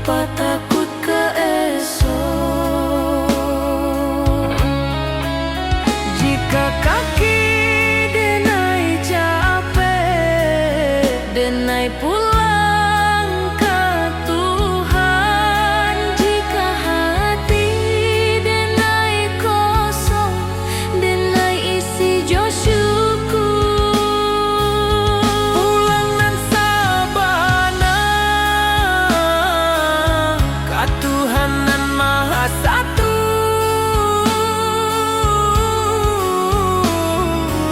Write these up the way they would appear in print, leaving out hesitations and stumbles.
tanpa takut keesok. Jika kaki denai capek, denai pulang ke Tuhan. Jika hati denai kosong, denai isi jo syukur. Pulang nan sabana ka Tuhan nan Maha Satu.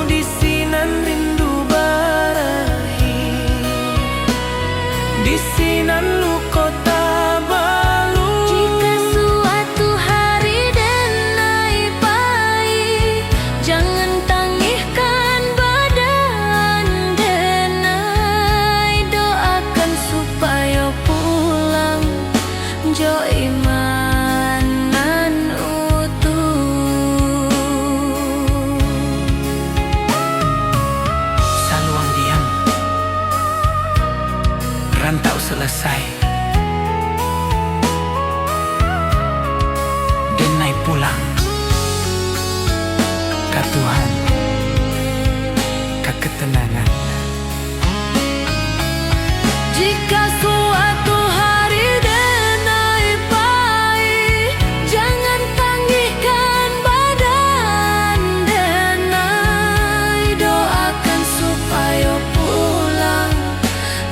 Di sinan rindu barahi, di sinan luko tabalu. Jika suatu hari denai pahit, jangan tangihkan badan denai. Doakan supaya pulang jo iman nan utuh. Saluang diam, rantau selesai, denai pulang ke Tuhan, ke ketenangan. Jika suatu hari denai pahit, jangan tangihkan badan denai. Doakan supaya pulang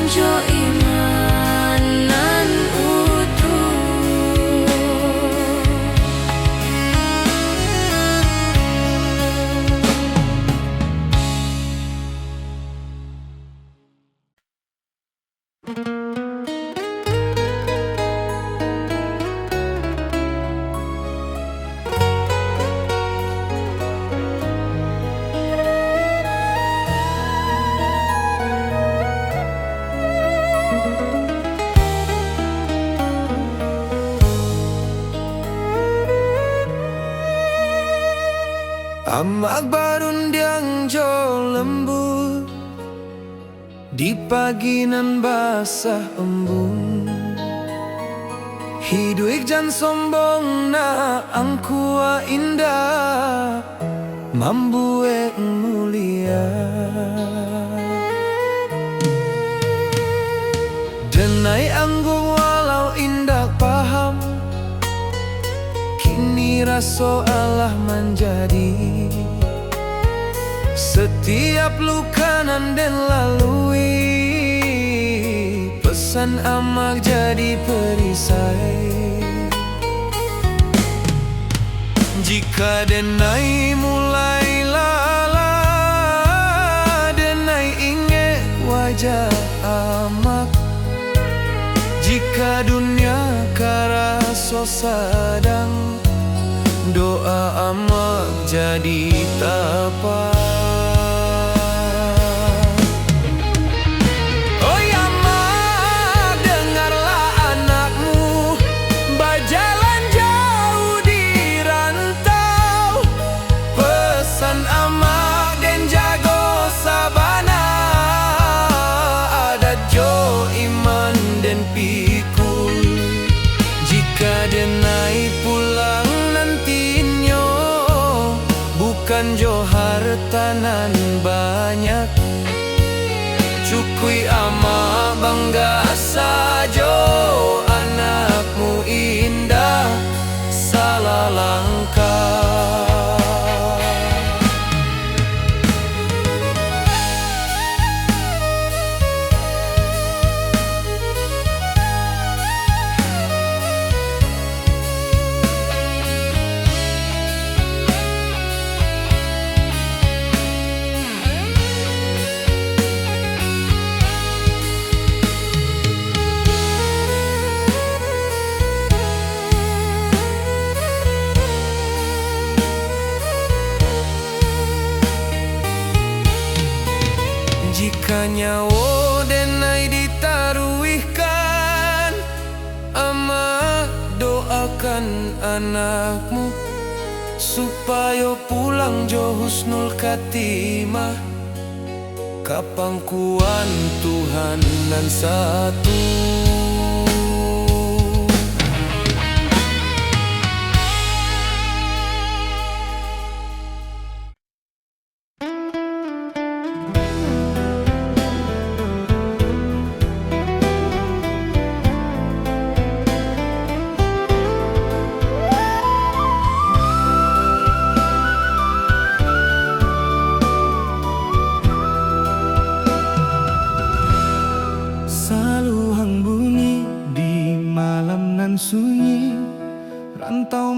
jo iman nan utuh. Amak barundiang jo lembut, di pagi nan basah embun. Hidup jan sombong na angkua indah, mambue mulia. Denai anggung walau indah paham, kini raso Allah menjadi. Setiap luka nan den lalui, pesan amak jadi perisai. Jika denai mulai lala, denai ingat wajah amak. Jika dunia karaso sadang, doa amak jadi tapak. Oi amak, dengarlah anakmu berjalan jauh di rantau. Pesan amak den jago sabana, adat jo iman den pikul. Jika denai pulang nantinyo, bukan jo hartanan banyak. Cukui ama bangga sajo, anakmu indah salah langkah. Jika nyawa denai ditaruhkan, ama doakan anakmu supaya pulang jo husnul khatimah. Kapangkuan Tuhan nan satu.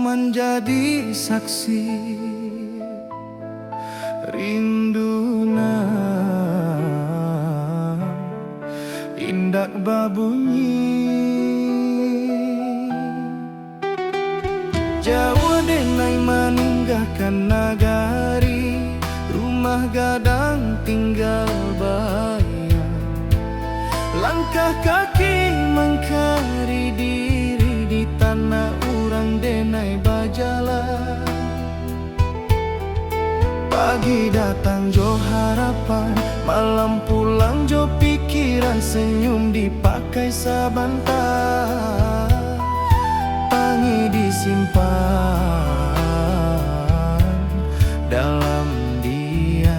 zaman jadi saksi rinduna indak babunyi Jawa denai meninggalkan nagari rumah gadang tinggal bayang langkah kaki mengkari diri di tanah orang denai bajalan pagi datang jo harapan malam pulang jo pikiran senyum dipakai sabantar pangi disimpan dalam diam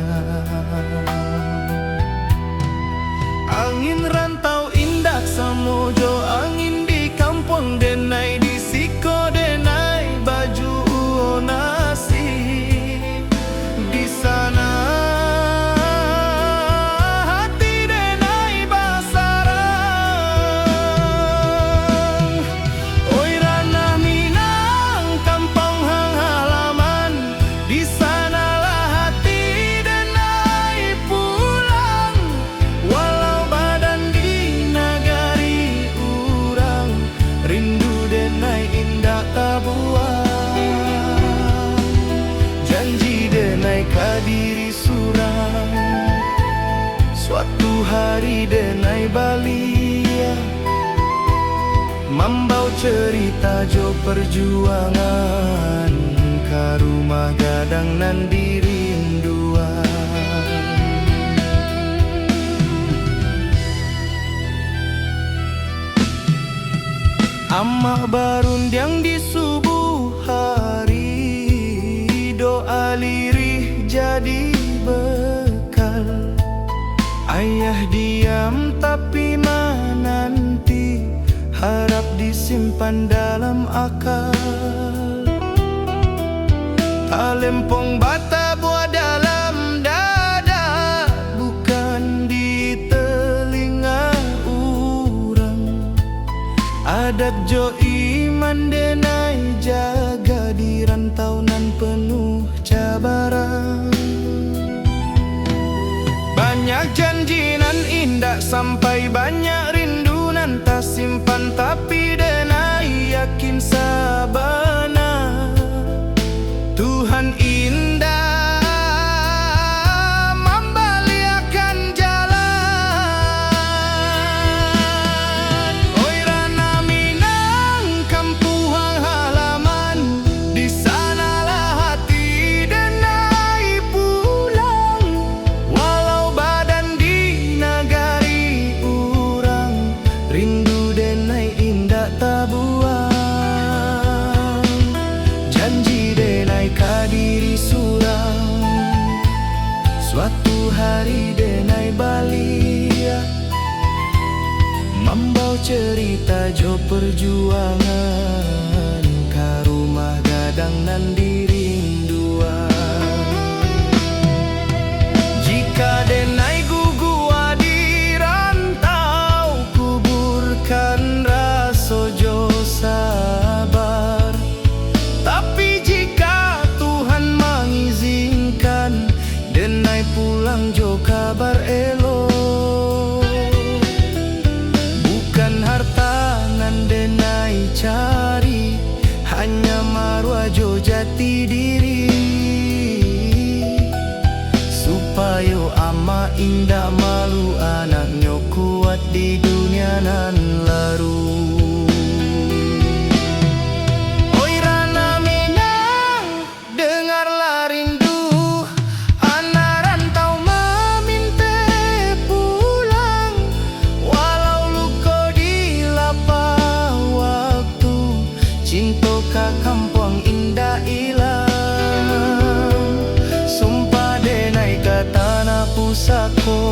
angin rantau indak samojo angin di kampung denai di siko denai baju nasi di sana hati denai basarang oi ranah Minang kampung hang halaman di sanalah hati denai pulang walau badan di nagari urang rindu denai indah tabuang janji denai kadiri surang suatu hari denai balia mambau cerita jo perjuangan ka rumah gadang nan dirinduan Amak barundiang di subuh hari doa lirih jadi bekal ayah diam tapi menanti harap disimpan dalam akal talempong bata buah dalam dada bukan di telinga urang adat jo iman denai jaga di rantau nan penuh cabaran banyak janji nan indah sampai banyak rindu nan tak simpan tapi denai yakin sabana Tuhan indah membaliakan jalan oi ranah Minang kampung halaman di sanalah hati denai pulang walau badan di nagari urang rindu denai indah tabuang janji denai kadiri surang suatu hari denai balia mambau cerita jo perjuangan ka rumah gadang nan dirinduan jika denai gugua di rantau kuburkan raso jo sabar tapi jika Tuhan mengizinkan denai pulang jo kabar elok bukan harta nan denai cari hanya marwah jo jati diri supaya ama indah malu anaknya kuat di dunia nan laru oi ranah Minang dengarlah rindu anak rantau meminta pulang walau luka di lapang waktu cinta ka kampung indah ilang sumpah denai ka tanah pusako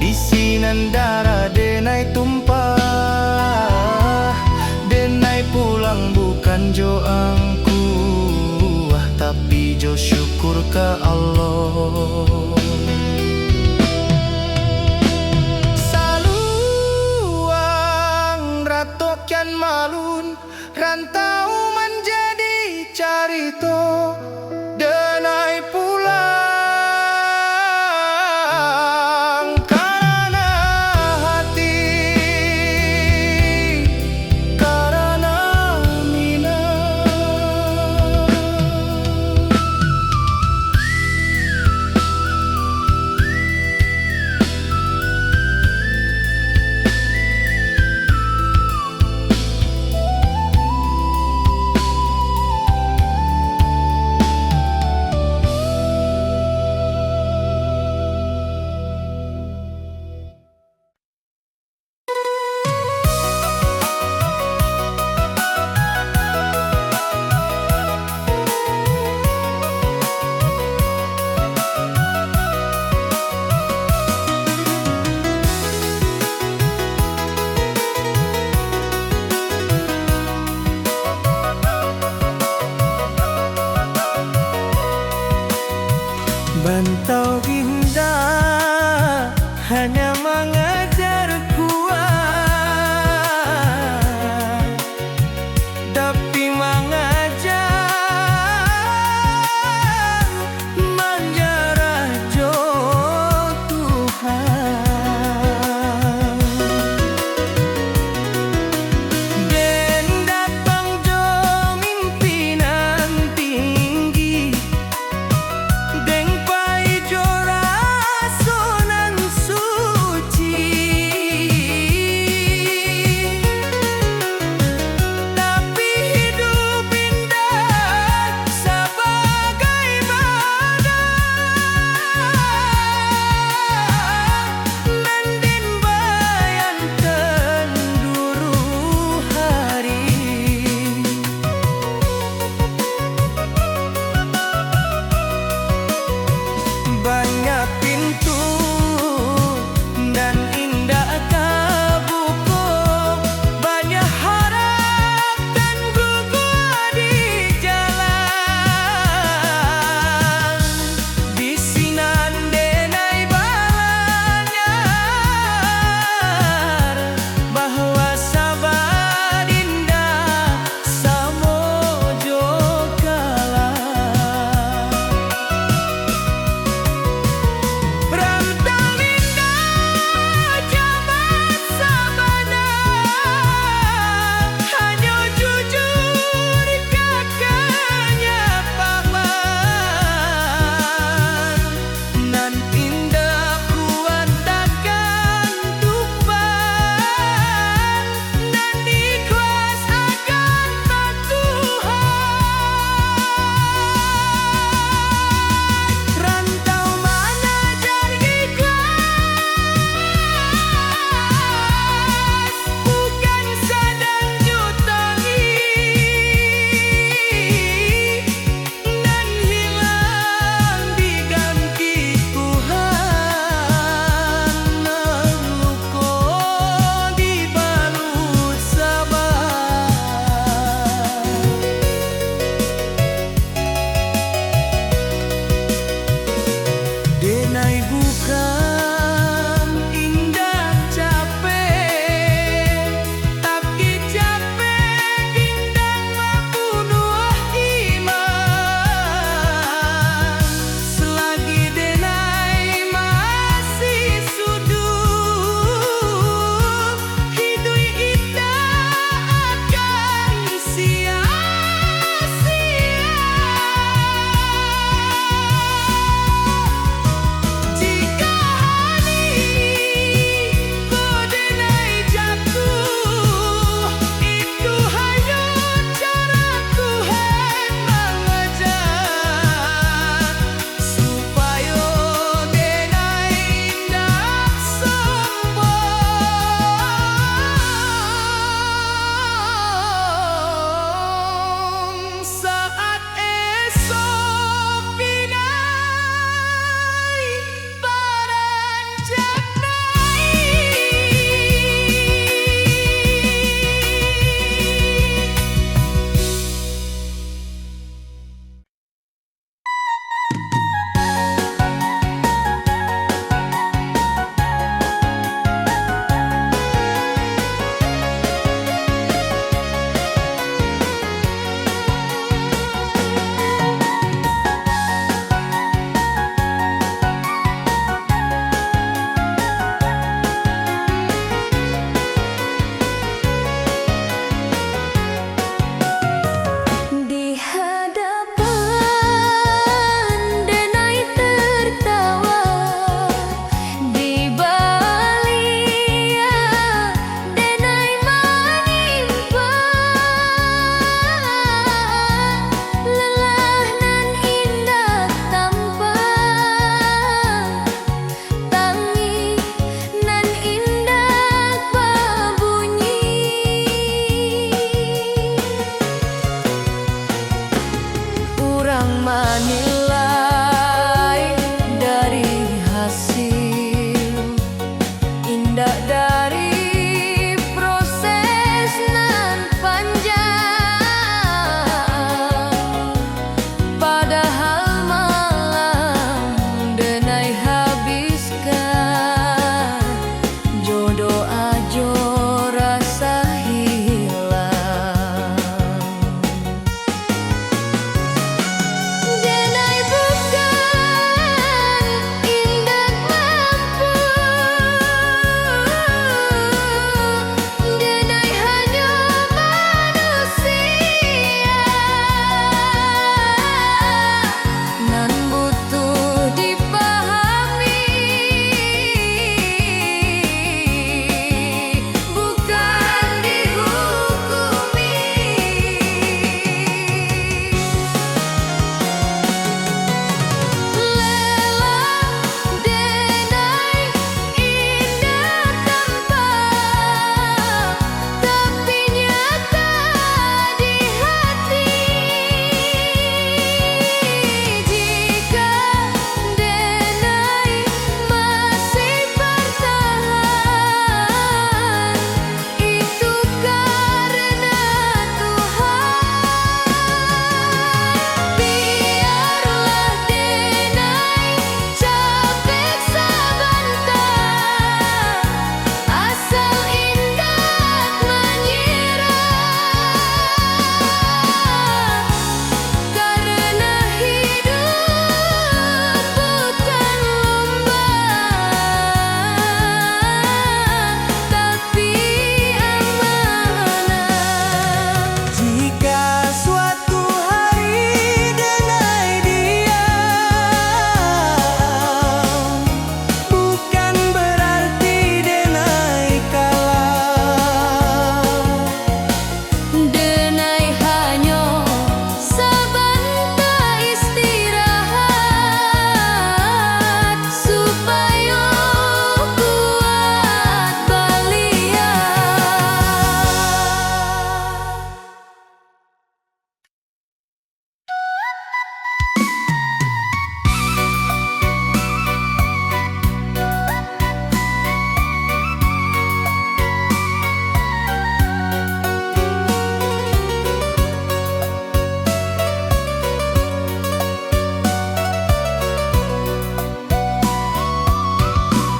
di sinan darah denai tumpah denai pulang bukan jo angku tapi jo syukur ke Allah saluang ratokian malun rantau Bantau indah hanya mengejar kuat, tapi mengajar menjara jo Tuhan. Den datang jo mimpinan tinggi, deng pai jo rasonan suci,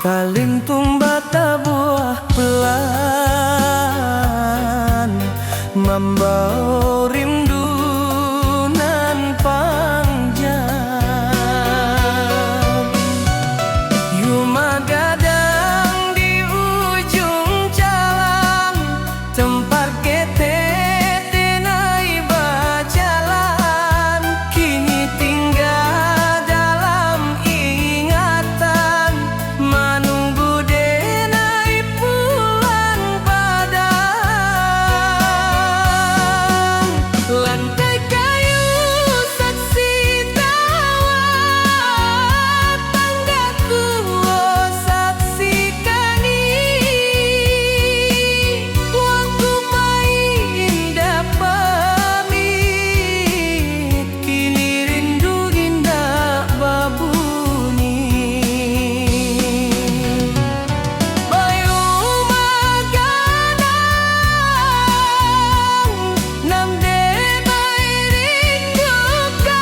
Taling tumbata buah pelan, membawa rindu nan panjang. Yuma gadang di ujung jalan, tempat kita tenai berjalan. Kini tinggal dalam ingatan, menunggu denai pulang padang. Lantai kayu saksi tawa, tangga tua saksi kani. Waktu main indah pamit, kini rindu indah babunyi. Bayu maganang, nam demai rindukan.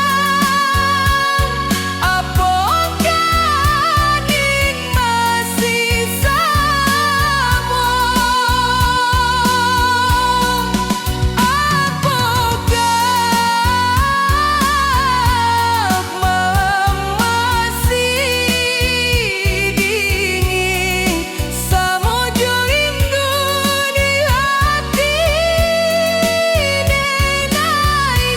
Apakah ning masih sama? Apakah masih dingin samojo rindu di hati denai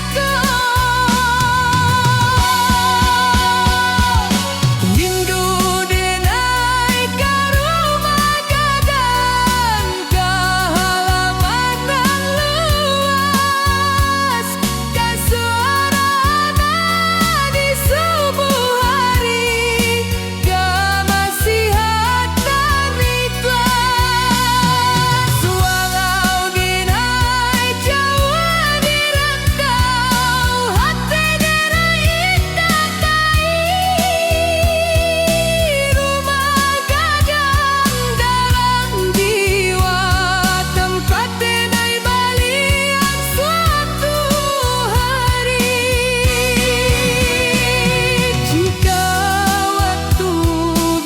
rindu denai ka rumah gadang, ka halaman nan luas, ka suarana di subuh hari, ka nasihat nan ikhlas. Walau denai jauh di rantau, hati denai indah rumah gadang dalam jiwa, tempat denai balian suatu hari. Jika waktu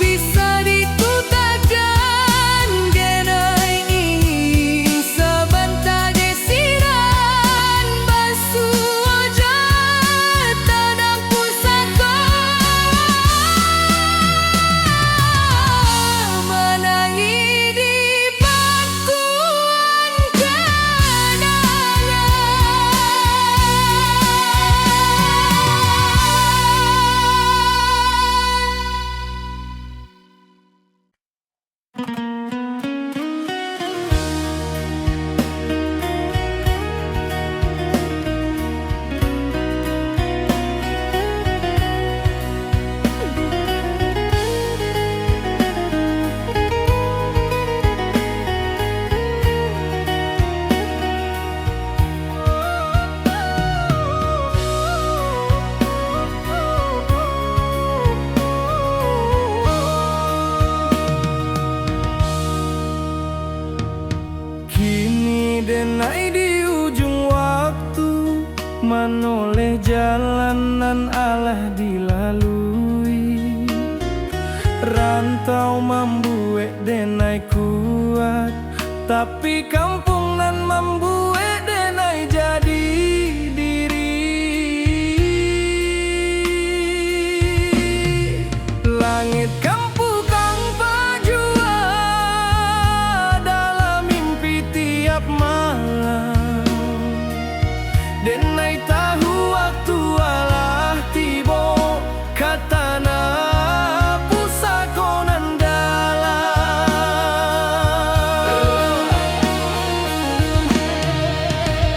bisa ditutupkan, denai ingin sebentar desiran basuh wajah tanah pusaka, menangi di bangkuan kenangan. Kini denai di ujung waktu, menoleh jalanan alah dilalui. Rantau membuat denai kuat, tapi kampung nan membuat denai jadi diri. Langit kampung kang pajua dalam mimpi tiap malam. Denai tahu waktu alah tibo, katana pusakonan dalam.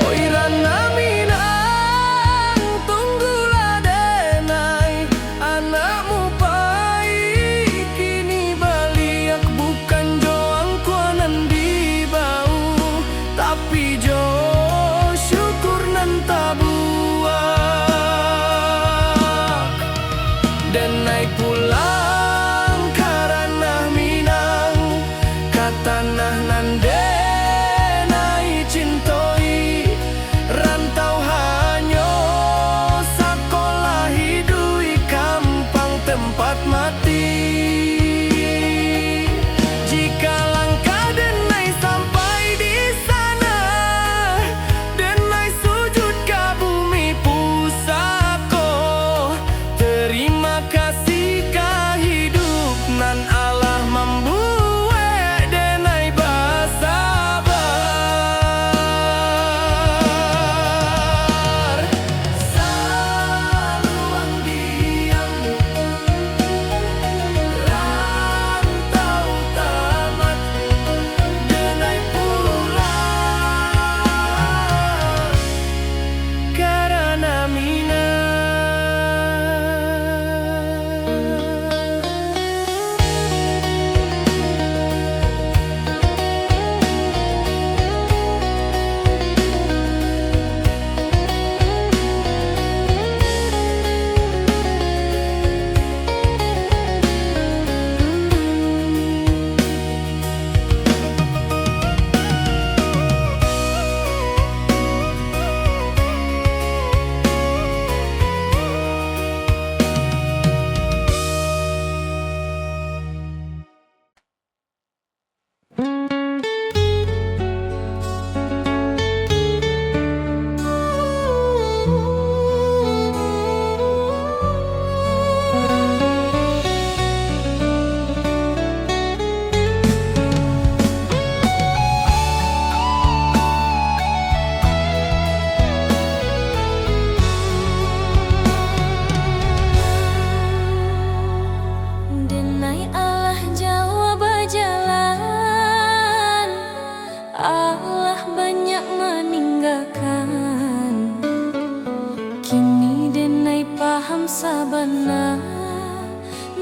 Oi rana minang, tunggulah denai, anakmu baik kini baliak, bukan joang kuanan di bau, tapi jo syukur nan tabuak. Denai pulang karena minang, katanah nan denai cintoi. Rantau hanyo sekolah hidui kampang tempat mati.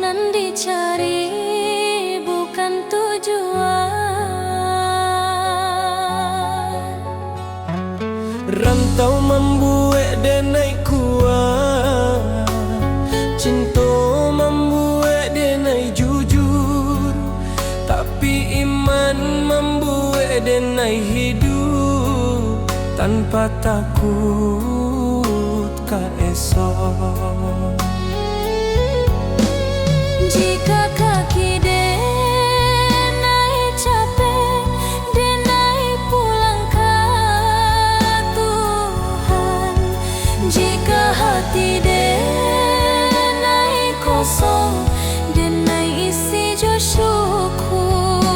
nan dicari bukan tujuan. Rantau membuat denai kuat, cinta membuat denai jujur, tapi iman membuat denai hidup tanpa takut ka esok. Jika kaki denai capek, denai pulang ke Tuhan. Jika hati denai kosong, denai isi jo syukur.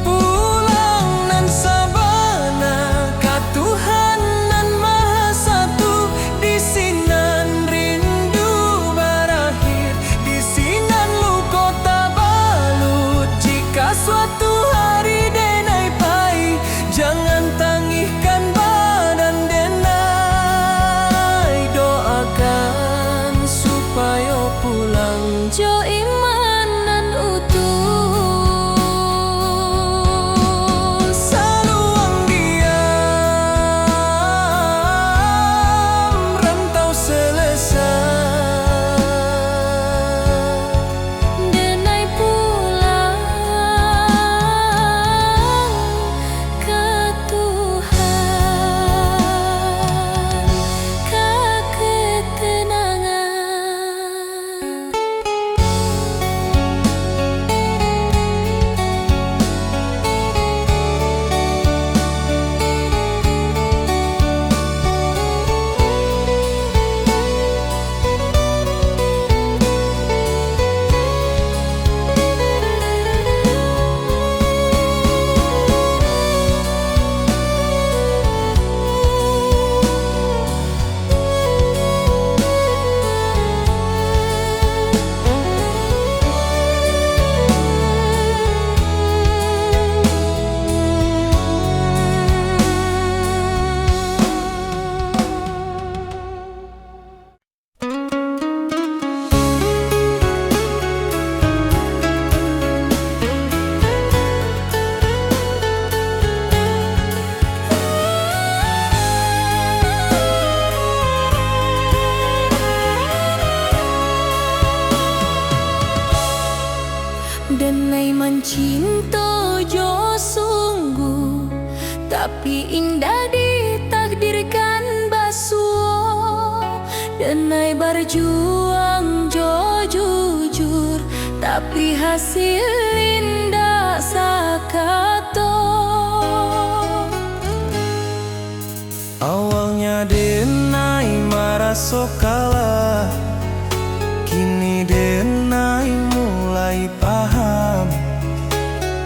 Pulang nan sabana ka Tuhan nan Maha Satu, di sinan rindu berakhir, di sinan luka tabalut. Jika suatu hari denai pai, jangan tangihkan badan denai, doakan supaya pulang Jo iman nan utuh. saluang diam, rantau selesai. Denai pulang ke Tuhan, ke ketenangan. Denai mencinta jo sungguh, tapi indah ditakdirkan basuh. Denai berjuang jo jujur, tapi hasil indah sakato. Awalnya denai merasa kalah, kini denai mulai paham.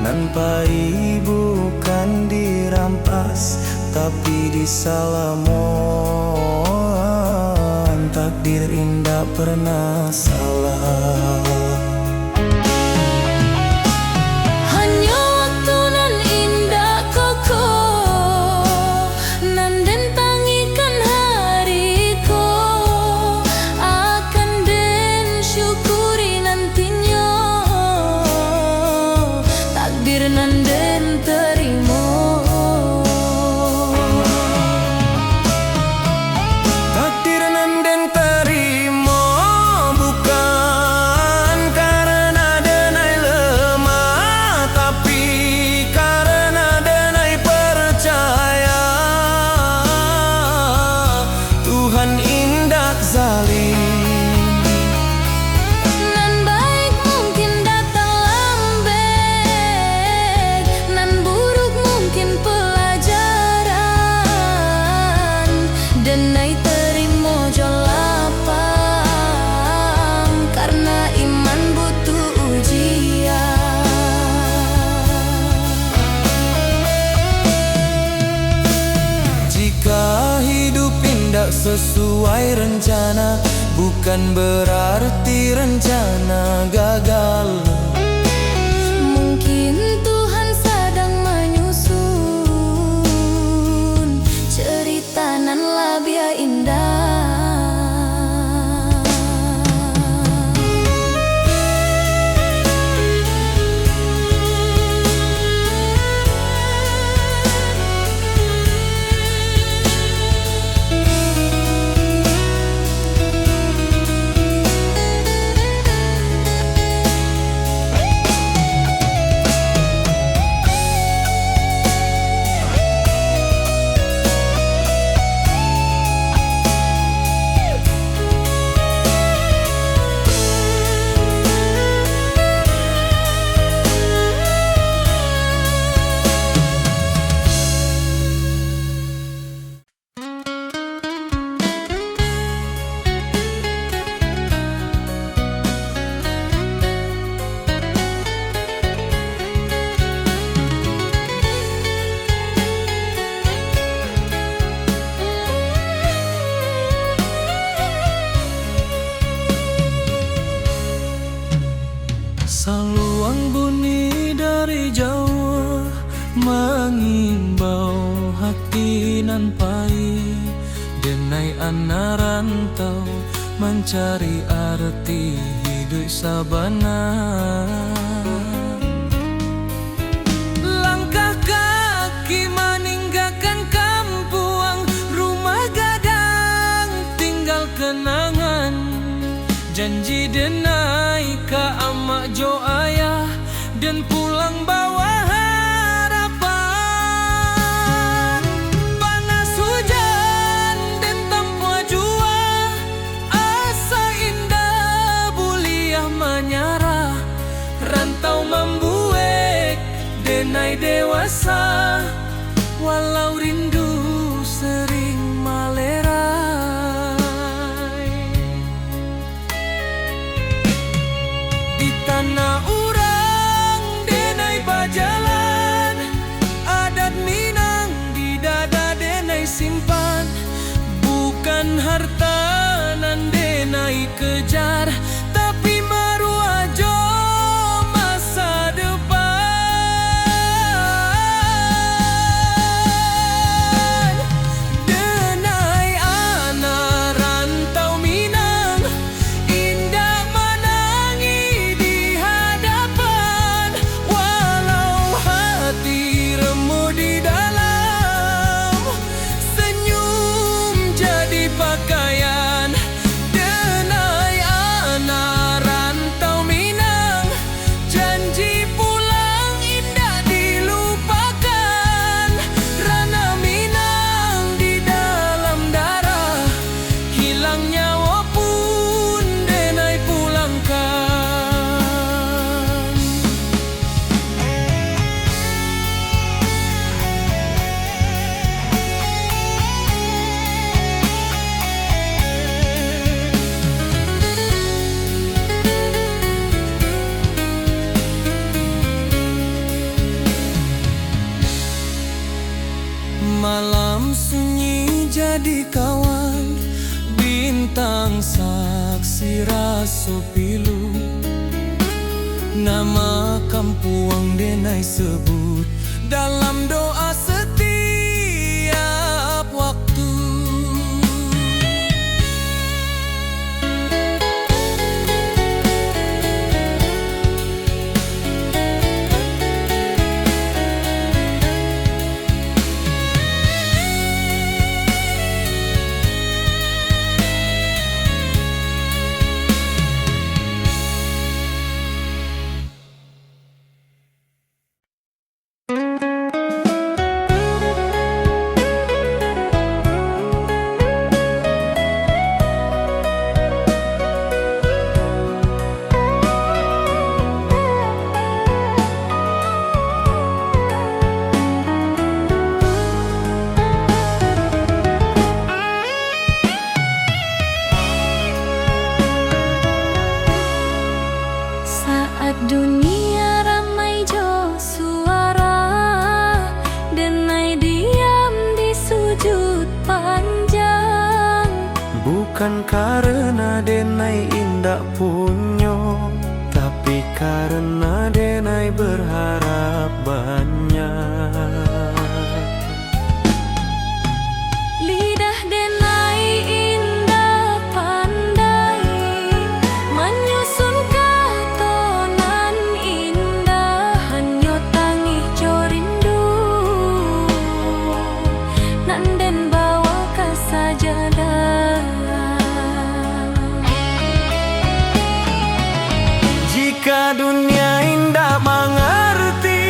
Nampai bukan dirampas, tapi disalamon. Takdir indah pernah salah. Hanya waktu nan indah kokoh, nan den tangikan hariko, akan den syukuri nantinya. Takdir nan den terima, Takdir nan den terima, bukan karena denai lemah, tapi karena denai percaya Tuhan indak zalim. nan baik mungkin datang lambat, nan buruk mungkin pelajaran. Denai terima jo lapang, karena iman butuh ujian. Jika hidup indak sesuai rencana, bukan berarti rencana gagal. Mungkin Tuhan sedang menyusun cerita nan lebih indah. Saluang bunyi dari jauh mengimbau hati nan pahit. Denai anak rantau mencari arti hidup sabana. Langkah kaki meninggalkan kampung, rumah gadang tinggal kenangan. Janji denai ke amak jo ayah dan pulang bawa harapan. Panas hujan dan tanpa jua, asa indah buliah menyarah. Rantau membuat denai dewasa, walau rindu sering melerai. Di tanah urang denai bajalan, adat Minang di dada denai simpan. Bukan harta nan denai kejar, tapi maruah jo masa depan. Denai anak rantau Minang, indah menangi di hadapan. Walau hati remuk di dalam, senyum jadi pakaian. Denai anak rantau Minang, janji pulang indah dilupakan. Rana Minang di dalam darah, hilang nyawa pun denai pulangkan. Malam sunyi jadi kawan, bintang saksi raso pilu. Nama kampung denai sebut dalam doa setiap waktu. Saat dunia ramai jo suara, denai diam di sujud panjang. Bukan karena denai indak punyo, tapi karena denai berharap banyak. Lidah denai indah pandai menyusun katonan indah. Hanyo tangih jo rindu nan den bawa ke sajadah. Jika dunia indah mengerti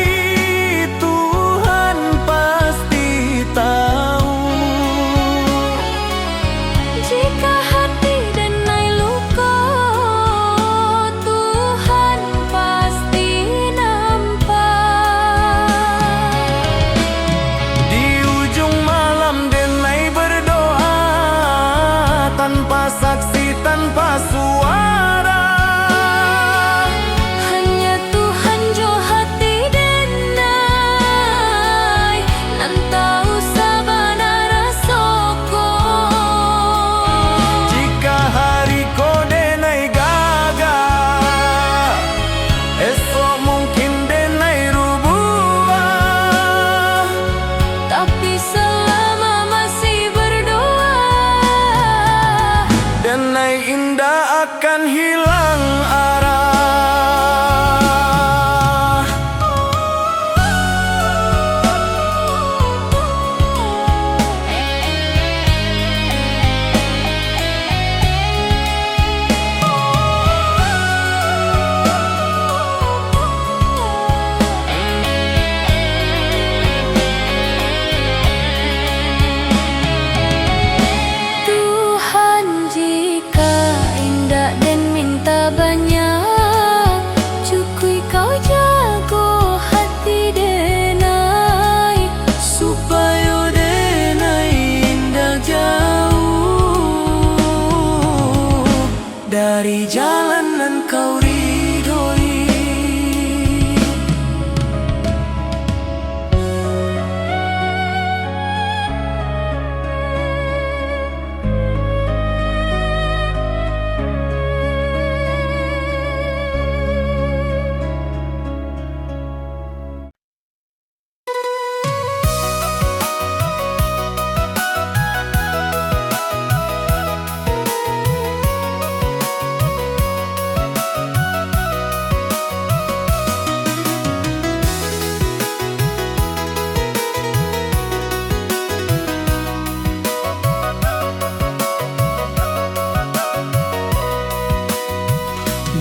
jalanan kau ridhoi.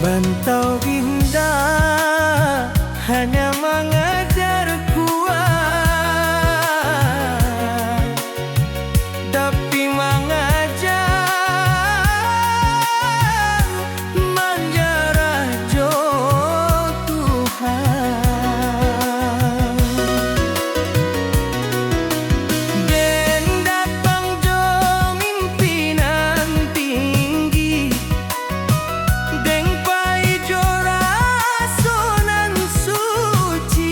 Bantau indah hanya mengejar kuat, tapi mengajar menjarah jo Tuhan. Den datang jo mimpinan tinggi, deng pai jo rasunan suci.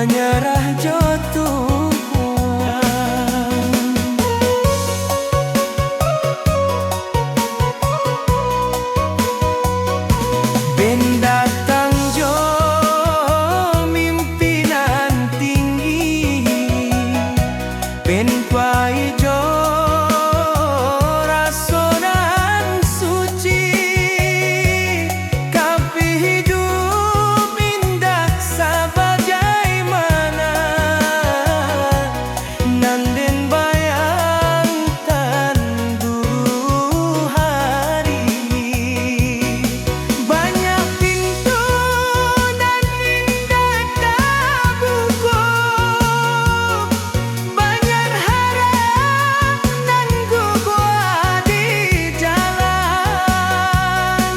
banyarah jotuhan. Ben datang jo mimpinan tinggi, ben pai jo rasonan suci, kapi hidup indah sabagaimana nanden bayangkan dulu hari. Banyak pintu dan indah terbuka, banyak harap dan gugua di jalan.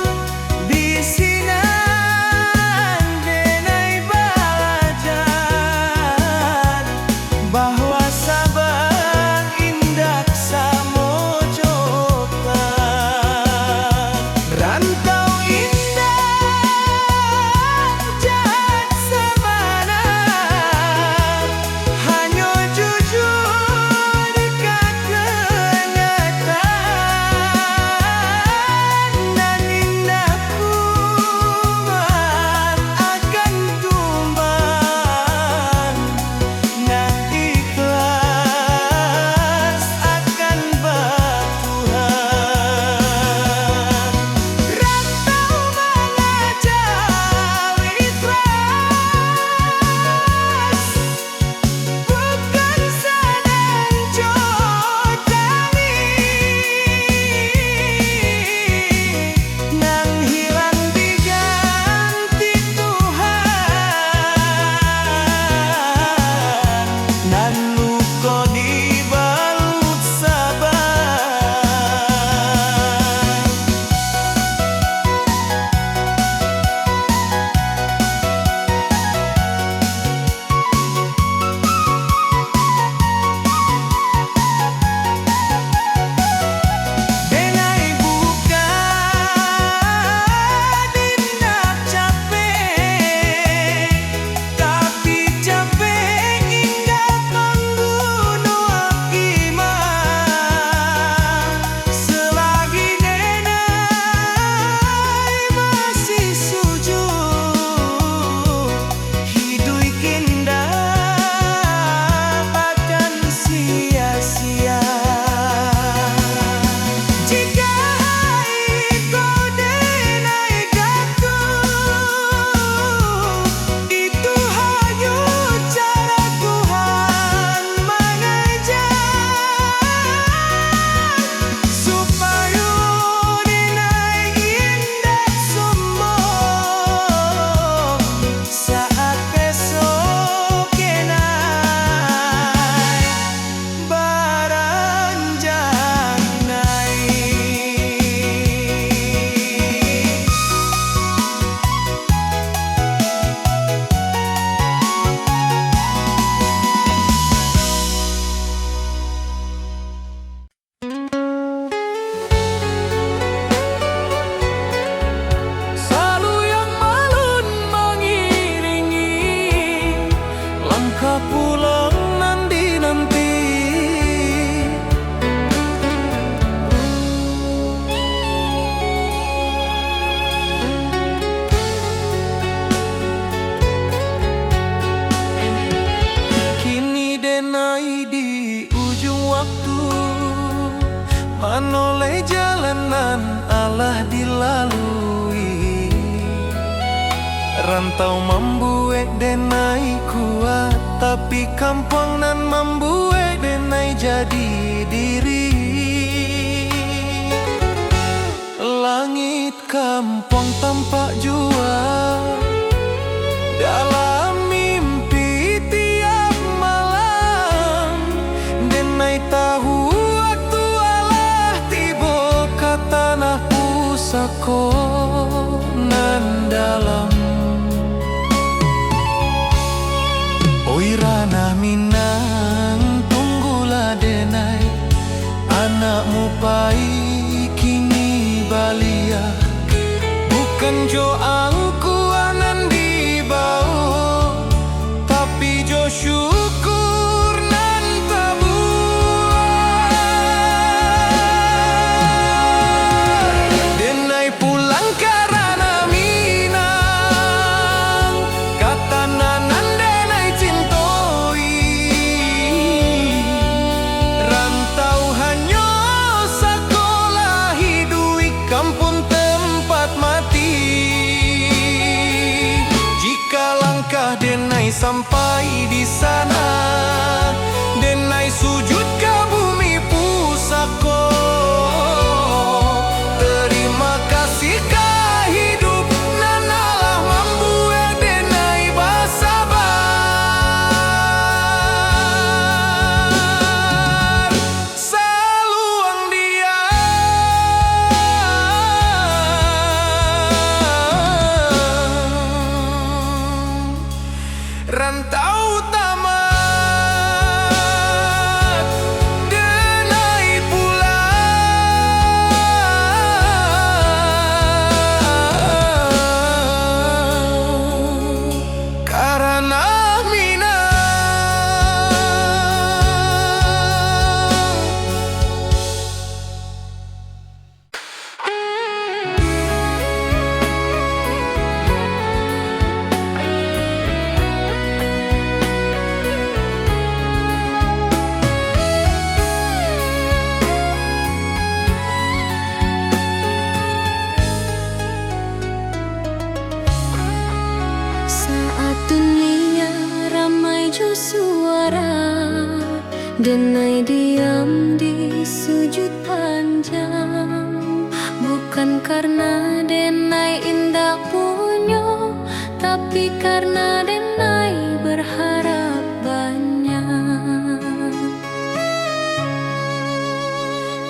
Di sinan denai belajar bahwa sabang indah samojokan. Rantau indah jahat sabana, hanya jujur dekat kenyataan. Dan indah kuat akan tumbang, nah ikhlas akan bertuhan. Rantau mengajau ikhlas, bukan sedang jodani, nang hilang diganti Tuhan, nan luka dibalut sabar. Denai buka dindak capek, tapi capek hingga membunuh iman. Selagi denai masih sujud, hidup indah akan sia-sia. Jika kau denai jatuh, itu hanya cara Tuhan mengajar, supaya denai indah sombong saat besok kenai beranjak naik. Salu yang malun mengiringi langkah pulang nanti-nanti. Kini denai di ujung waktu, menoleh jalanan Allah dilalui. Rantau membuat denai kuat, tapi kampung nan membuat denai jadi diri. Langit kampung tampak jua dalam mimpi tiap malam. Denai tahu waktu Allah tiba ke tanah pusaka nan dalam. Oi ranah Minang, tunggulah denai, anakmu pai kini balia. Bukan jo angkuanan di bawah, tapi sampai di sana. Denai sujud ke bumi pusako, terima kasih ka hidup nanalah membuat denai basabar. Saluang dia rantau tamat, denai pulang karena minang. Saat dunia ramai jo suara, denai diam di sujud panjang. Bukan karena denai indah punyo, tapi karena denai berharap banyak.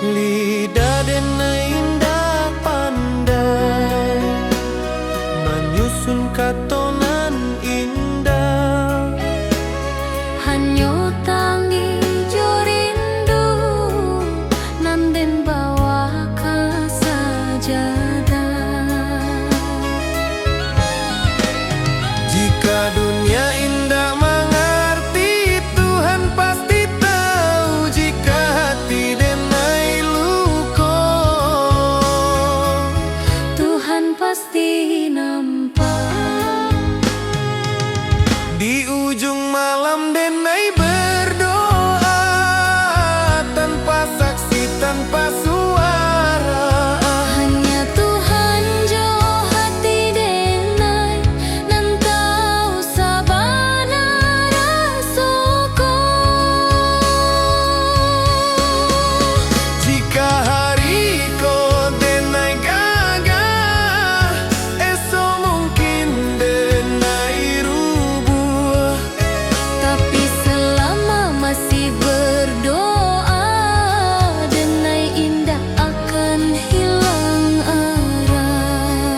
Lidah denai indah pandai menyusun katonan indah. Hanyo tangi jo rindu, nanden bawa ka sajadah. Jika dunia indah mengerti, Tuhan pasti tahu. Jika hati denai luko, Tuhan pasti nampak. di ujung malam denai berdoa, tanpa saksi, tanpa suara. Hanya Tuhan jo hati denai, nan tahu sabana rasoko. Jika hari ko denai gagah, esok mungkin denai rubuh. Tapi selama masih berdoa, denai indah akan hilang arah.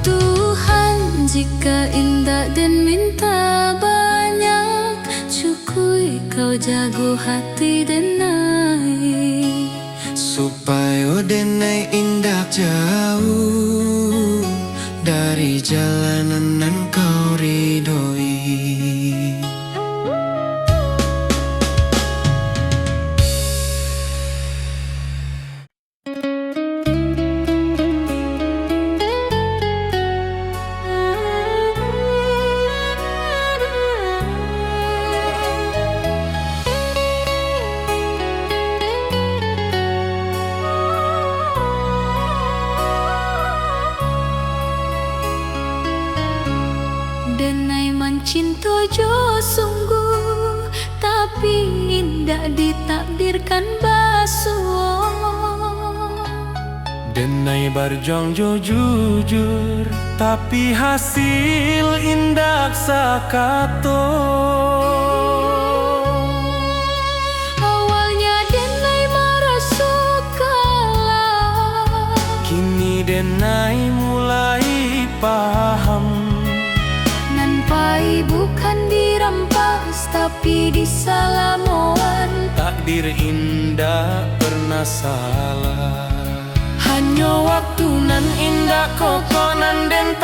Tuhan, jika indah dan minta banyak, cukui kau jago hati denai. Supaya denai indah jauh dari jalanan nan kau ridhoi. Denai mencinta jo sungguh, tapi indah ditakdirkan basuh. Denai berjuang jo jujur, tapi hasil indah sakato. Awalnya denai merasa kalah, Kini denai mulai paham. nampai bukan dirampas, tapi disalamoan. Takdir indah pernah salah. Hanya waktu nan indah kokonan den